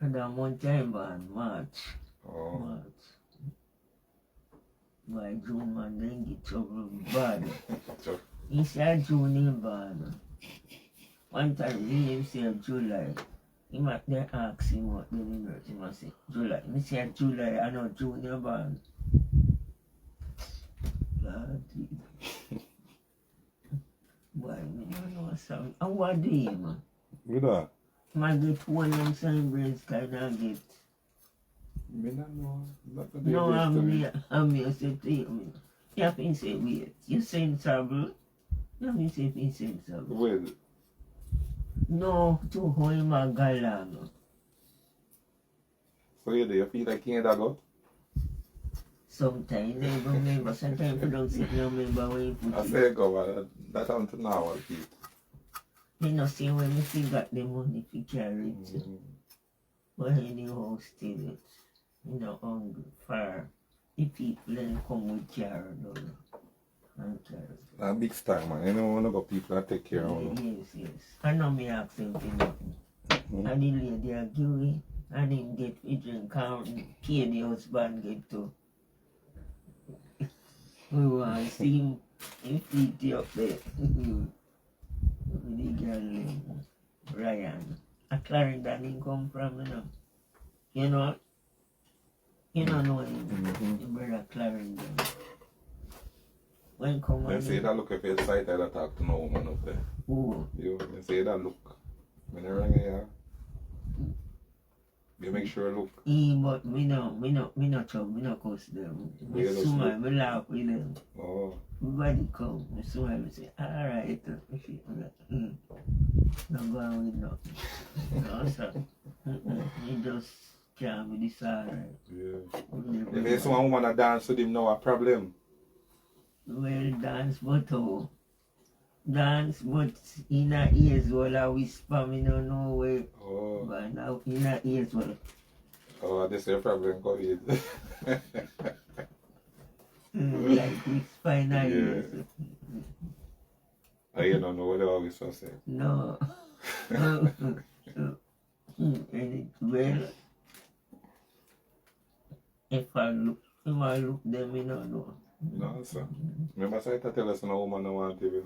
And that one time born, March. Oh. March. Why June man then get trouble bad. So, He said June him born. One time he said July. He might then ask him what the number. He must say July. He said July, I know June you born. Lord, boy, me don't know something. And what do you, man? with that? Man get one and some brains kind of get. Me not know. Not the No, day I'm here to tell you. You have to say, wait, you sensible? You have to say, you sensible. Wait. No, to hold my galang. So you feel like you ain't that go? Sometimes I don't remember, sometimes you don't sit down remember where you put I it. say go, but that happened to now, people. You know, see when you still got the money to carry it. But anyhow, still it. You know, hungry, far. The people then come with car and carry. A big star, man. You know, one of the people that take care of you. Yes. I know me ask him for nothing. And the lady I give me, I didn't get me drink and pay the husband get to. We want to see him feet up there. With the girl Ryan. A Clarendon he come from, you know. You know? You don't know him. Your brother Clarendon. When come They on. say that look if you're excited, I talk to no woman up there. Who? You, they say that look. When you ring here, you make sure look. But me no trouble, me no cuss them. Me Yeah, that's smile, good. me laugh with them. Oh, Everybody come, me smile, me say, alright. No go on with nothing. No, sir. Me just can't be this alright. yeah. If there's one woman that dance with him, no a problem. Well, dance, but oh. Dance, but in a ears while I whisper, me no know where. Oh, But now in a ears while. oh, this is a problem, call it. Like whisper in a ears. You don't know what they always say. No. Well, if I look them, you don't know. No, sir. Remember, I tell us no woman no want you, you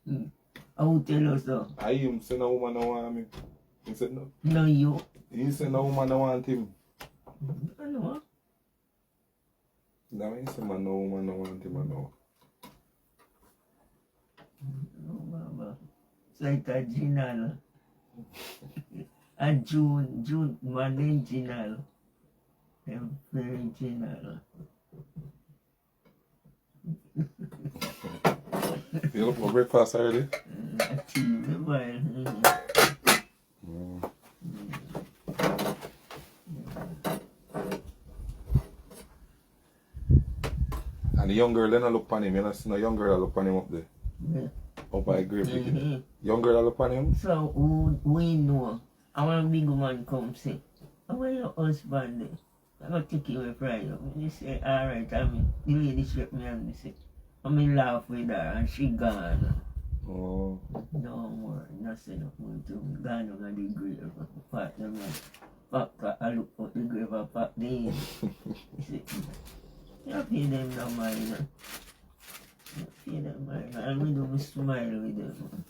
know. I will tell us so. I him say no woman no want me. He said no. No, you. He said no woman no want him. I know. That means man no woman no want him, I know. No, Mama. It's like a Ginal. A June, man named Ginal. I'm very Ginal. You look for breakfast already? And the young girl then I look on him, you know, see no young girl I look on him up there. Yeah. Up by grave. Young girl I look on him? So we know. I want a big man come say, how are your husband there? I got to take you away Friday. He say, alright, the lady straight me and me say, I laugh with her and she gone. Oh. No more, nothing no more to me. Gone on the grave. Pat them up. I look at the grave and pat the in. He say, you pay them no mind. You pay them mind. And we do smile with them.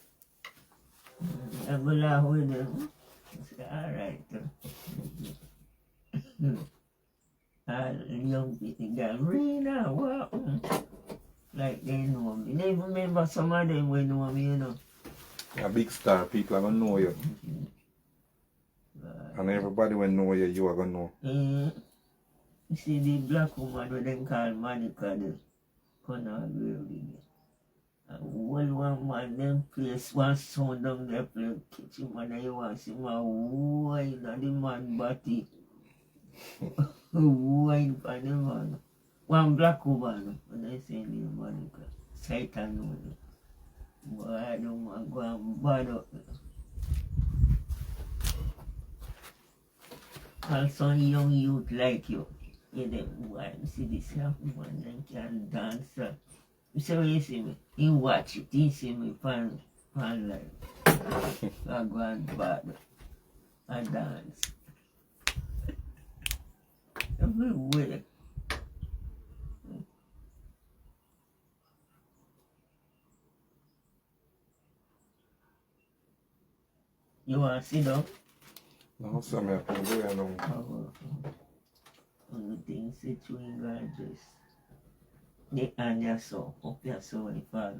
I go laugh with them. I say, alright. Young people go, Rena, what? Like they know me. They even remember some of them will know me, you know. A big star, people are gonna know you. And everybody will know you, you are gonna know. You see the black woman who they call Monica, the Conor Gravely. And one man, them place one sound down there, play kitchen man, and you want to see my wine on the man body. Wine for the man. One black woman, when I say the Monica, Satan know. Boy, I don't want to go and bad up. And some young youth like you, them, boy, you see this young woman, them can dance. You say when you see me, you watch it, you see me pan life. I go and bad, I dance. everywhere. You want to sit down? No, so I can do it now. On the things that you ain't gonna dress. The hand your so, up your so if fall.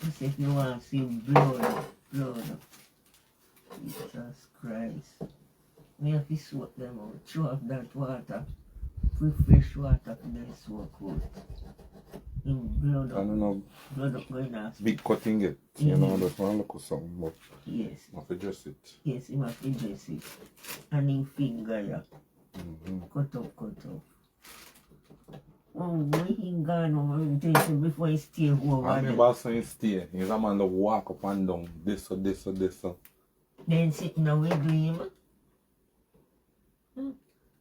Just if you want to see blood. Jesus Christ. We have to soak them out. Throw off that water. Put fresh water for them soak out. In blood up. I don't know. Blood up going off. Big cutting it. You know, that's one look or something, but Yes. I have to dress it. Yes, he must to dress it. And in finger, yeah. Cut up. Oh, when he gone over before he stay over And there. my boss when he stay, he's a man that walk up and down. This so. Then sitting away do him.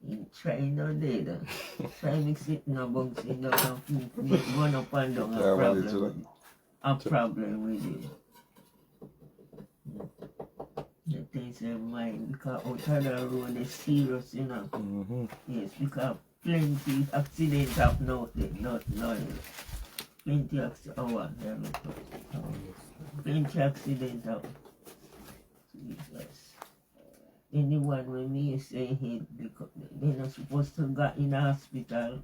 He try no day then. Try mix it in a box in the run up and down a problem with him. The things in mind because out of the road is serious, you know. Yes, because plenty accidents have not plenty accidents. Plenty accidents have. Jesus. Anyone when me say hey, they're not supposed to go in the hospital.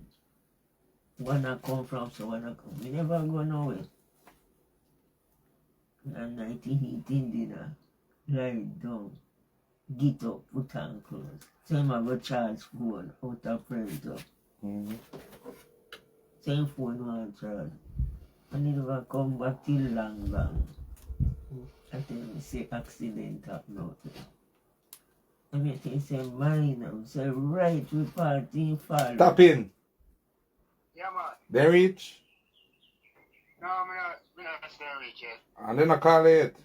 Wanna come from so wanna come. We never go nowhere. And night eating dinner. Lie down. Get up, put on clothes. Same I go charge phone out of printer. Same phone one charge. I never come back till long. I tell me say accident happen. Everything say mine. I say right we party fall. Tap in. Yeah, man. They reach. No, me not stay rich yet. And then I call it.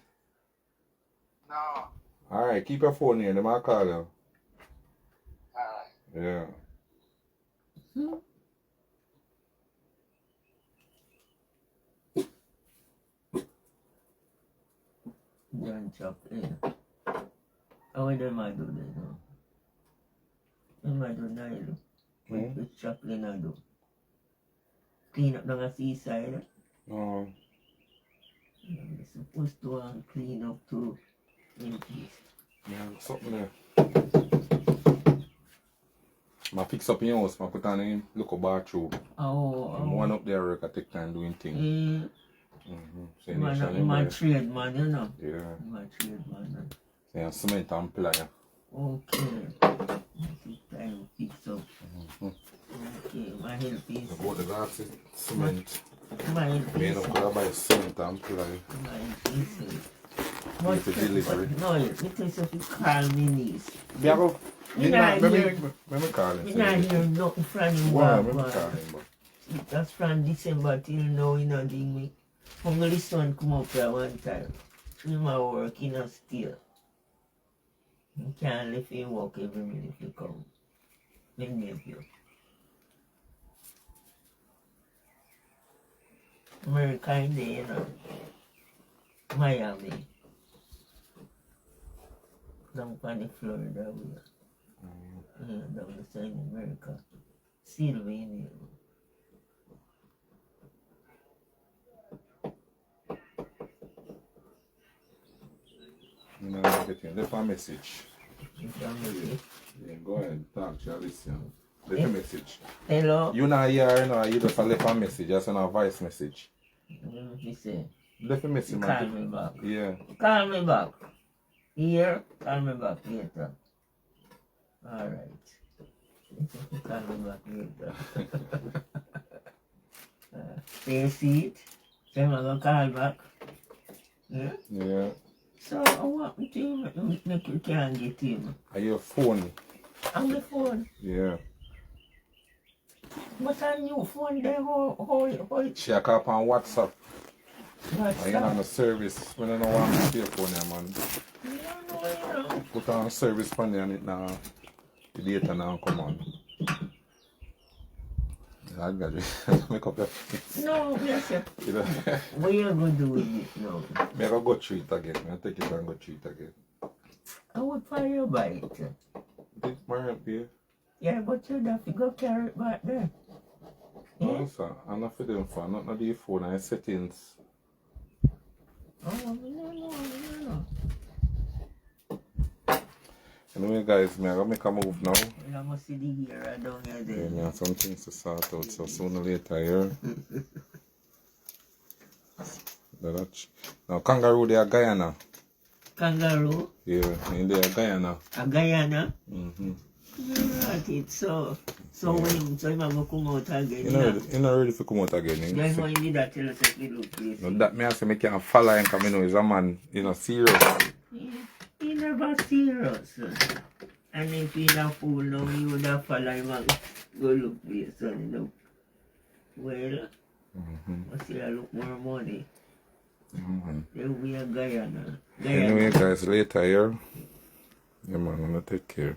No. Alright, keep your phone here. They might call you. Alright. Yeah. John chop in. How will them I do that now? Them I do now. What Chaplain I do? Clean up down the seaside. No. You're supposed to clean up too. In peace. Yeah, something there. I fix up your house, I put on a look at bathroom. One up there work I take time doing things. My trade man, you know. Yeah. My trade man. Yeah, cement and ply. Okay. Take time fix up. Okay, my help is. About the last cement. My help Made is. up to buy cement and ply. My help is. Need to deliver. No, it is if you call me niece. Yeah, go. Let me call him. We not hear nothing from him. Wow, let me call him. That's from December till now, you know, ding me. From the son come up here one time. Him a work in a steel. You can't leave him work every minute if you come. Let me help you. America in there, you know. Miami. Down on the Florida way. Yeah, down the side in America. Sylvania. You know, I'm getting left a message. Message. Yeah, go ahead, talk to you, listen. Left a message. Hello? You not here, you know, you just left a message, just a voice message. What you say? Left a message, man. Call me back. Yeah. Call me back. Here? Call me back later. Alright. Call me back later. See it? Say I'm gonna call back. Yeah? Yeah. So I want to him, make you can't get him. Are your phone? On the phone. Yeah. But on your phone there, how She a call on WhatsApp. what's I ain't on that? a service. When I don't want to pay phone there, man. You know. Put on service on there and it now. The data now come on. I got you. Make up your face. No, yes, sir. You know? What you gonna do with it now? Me I go treat again. I take it and go treat again. I would buy you by it. Did Mariam pay? Yeah, but you'd have to go carry it back there. No, sir. I'm not for them for not the phone and settings. Oh, me no know. Anyway, guys, I'm gonna make a move now. Well, I must see the gear down here then. Yeah, I have some things to sort out, so sooner or later here. Now, kangaroo, they are Guyana. Kangaroo? Yeah, in there, Guyana. A Guyana? Mm-hmm. Right, it's so when so him a go come out again. You not ready to come out again. Then when you did that tell us that little place. No, that me I say me can't follow him because I know he's a man, serious. He never serious. And if he's a fool now, you would have follow him and go look place, son. Well, must say I look more money. Then we are Guyana. Anyway, guys, later here. Yeah, man, I'm gonna take care.